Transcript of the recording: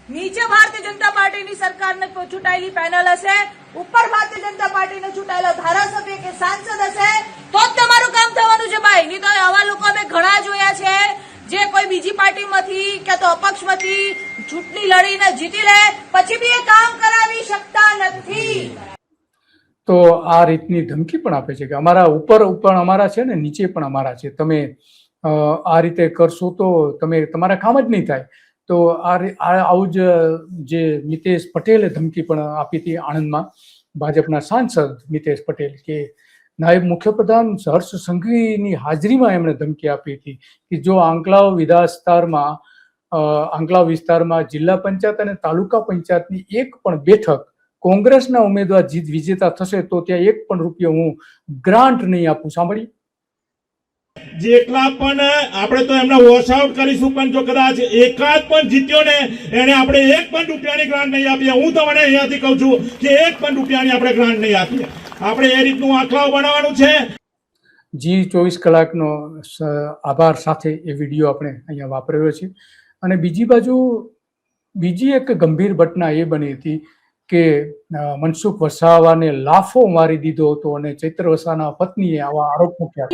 નીચે ભારતીય જનતા પાર્ટીની સરકારને ચૂંટાયેલી પેનલ હશે, ઉપર ભારતીય જનતા પાર્ટીને ચૂંટાયેલા ધારાસભ્ય કે સાંસદ હશે, તો જ તમારું કામ થવાનું છે ભાઈ. નહીં તો આવા લોકો અમે ઘણા જોયા છે જે કોઈ બીજી પાર્ટીમાંથી કે તો અપક્ષમાંથી ચૂંટણી લડીને જીતી લે, પછી બી એ કામ કરાવી શકતા નથી. તો આ રીતની ધમકી પણ આપે છે કે અમારા ઉપર પણ અમારા છે ને નીચે પણ અમારા છે, તમે આ રીતે કરશો તો તમારા કામ જ નહીં થાય. તો આવું જ જે મિતેશ પટેલે ધમકી પણ આપી હતી આણંદમાં, ભાજપના સાંસદ મિતેશ પટેલ, કે નાયબ મુખ્યપ્રધાન હર્ષ સંઘવીની હાજરીમાં એમણે ધમકી આપી હતી કે જો આંકલાવ વિસ્તારમાં જિલ્લા પંચાયત અને તાલુકા પંચાયતની એક પણ બેઠક કોંગ્રેસના ઉમેદવાર વિજેતા થશે તો ત્યાં એક પણ રૂપિયો હું ગ્રાન્ટ નહીં આપું. સાંભળી, જેટલા પણ આપણે તો એમને વોશ આઉટ કરીશું, પણ જો કદાચ એકાદ પણ જીત્યો ને એને આપણે એક પણ રૂપિયાની ગ્રાન્ટ નહીં આપીએ. હું તમને અહીંયાથી કહું છું કે એક પણ રૂપિયાની આપણે ગ્રાન્ટ નહીં આપીએ. આપણે એ રીતનું આંકડાઓ બનાવવાનું છે. G24 કલાકનો આભાર સાથે એ વિડીયો આપણે અહીંયા વાપર્યો છે. અને બીજી બાજુ બીજી એક ગંભીર ઘટના એ બની હતી કે મનસુખ વસાવાને લાફો મારી દીધો હતો અને ચૈત્ર વસાવાના પત્નીએ આવા આરોપ મૂક્યા.